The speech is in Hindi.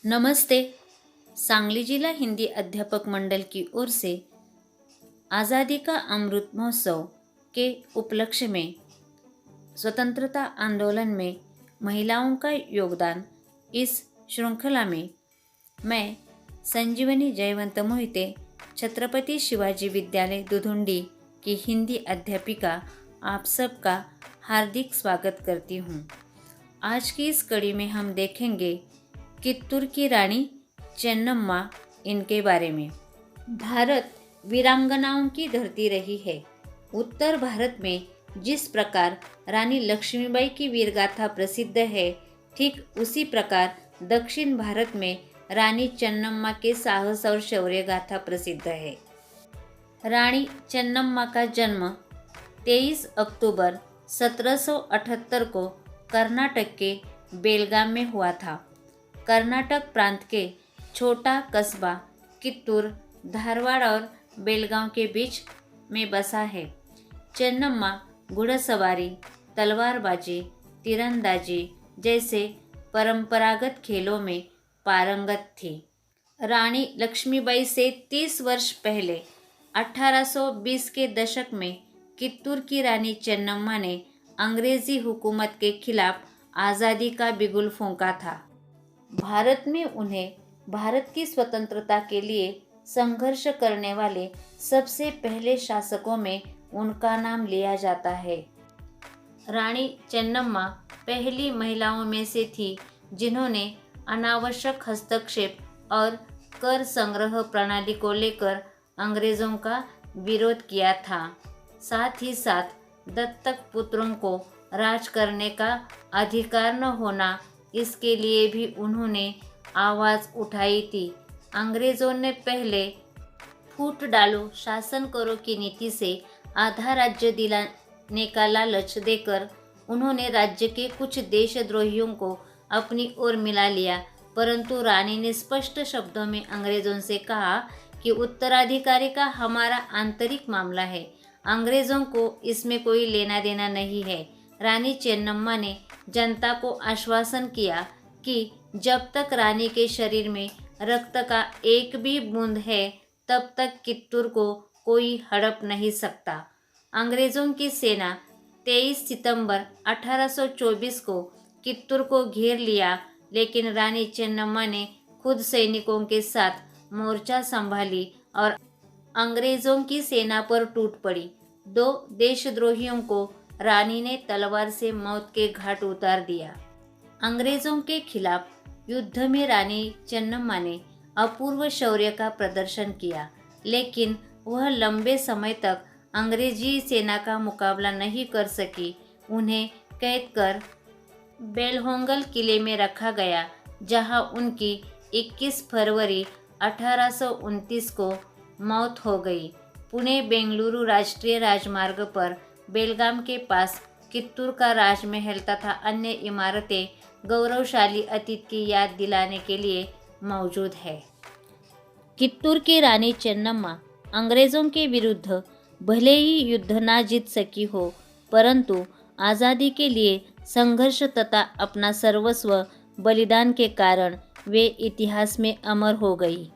नमस्ते। सांगली जिला हिंदी अध्यापक मंडल की ओर से आज़ादी का अमृत महोत्सव के उपलक्ष्य में स्वतंत्रता आंदोलन में महिलाओं का योगदान इस श्रृंखला में मैं संजीवनी जयवंत मोहिते छत्रपति शिवाजी विद्यालय दुधुंडी की हिंदी अध्यापिका आप सबका हार्दिक स्वागत करती हूँ। आज की इस कड़ी में हम देखेंगे कित्तूर की रानी चेन्नम्मा इनके बारे में। भारत वीरांगनाओं की धरती रही है। उत्तर भारत में जिस प्रकार रानी लक्ष्मीबाई की वीरगाथा प्रसिद्ध है, ठीक उसी प्रकार दक्षिण भारत में रानी चेन्नम्मा के साहस और शौर्य गाथा प्रसिद्ध है। रानी चेन्नम्मा का जन्म 23 अक्टूबर 1778 को कर्नाटक के बेलगाम में हुआ था। कर्नाटक प्रांत के छोटा कस्बा कित्तूर धारवाड़ और बेलगांव के बीच में बसा है। चेन्नम्मा घुड़सवारी, तलवारबाजी, तीरंदाजी जैसे परंपरागत खेलों में पारंगत थी। रानी लक्ष्मीबाई से 30 वर्ष पहले 1820 के दशक में कित्तूर की रानी चेन्नम्मा ने अंग्रेजी हुकूमत के खिलाफ आज़ादी का बिगुल फूंका था। भारत में उन्हें भारत की स्वतंत्रता के लिए संघर्ष करने वाले सबसे पहले शासकों में उनका नाम लिया जाता है। रानी चेन्नम्मा पहली महिलाओं में से थी जिन्होंने अनावश्यक हस्तक्षेप और कर संग्रह प्रणाली को लेकर अंग्रेजों का विरोध किया था। साथ ही साथ दत्तक पुत्रों को राज करने का अधिकार न होना, इसके लिए भी उन्होंने आवाज़ उठाई थी। अंग्रेज़ों ने पहले फूट डालो शासन करो की नीति से आधा राज्य दिलाने का लालच देकर उन्होंने राज्य के कुछ देशद्रोहियों को अपनी ओर मिला लिया, परंतु रानी ने स्पष्ट शब्दों में अंग्रेज़ों से कहा कि उत्तराधिकारी का हमारा आंतरिक मामला है, अंग्रेज़ों को इसमें कोई लेना देना नहीं है। रानी चेन्नम्मा ने जनता को आश्वासन किया कि जब तक रानी के शरीर में रक्त का एक भी बूंद है, तब तक कित्तूर को कोई हड़प नहीं सकता। अंग्रेज़ों की सेना 23 सितंबर 1824 को कित्तूर को घेर लिया, लेकिन रानी चेन्नम्मा ने खुद सैनिकों के साथ मोर्चा संभाली और अंग्रेज़ों की सेना पर टूट पड़ी। 2 देशद्रोहियों को रानी ने तलवार से मौत के घाट उतार दिया। अंग्रेज़ों के खिलाफ युद्ध में रानी चेन्नम्मा ने अपूर्व शौर्य का प्रदर्शन किया, लेकिन वह लंबे समय तक अंग्रेजी सेना का मुकाबला नहीं कर सकी। उन्हें कैद कर बेलहोंगल किले में रखा गया, जहां उनकी 21 फरवरी 1829 को मौत हो गई। पुणे बेंगलुरु राष्ट्रीय राजमार्ग पर बेलगाम के पास कित्तूर का राजमहल तथा अन्य इमारतें गौरवशाली अतीत की याद दिलाने के लिए मौजूद है। कित्तूर की रानी चेन्नम्मा अंग्रेज़ों के विरुद्ध भले ही युद्ध ना जीत सकी हो, परंतु आज़ादी के लिए संघर्ष तथा अपना सर्वस्व बलिदान के कारण वे इतिहास में अमर हो गई।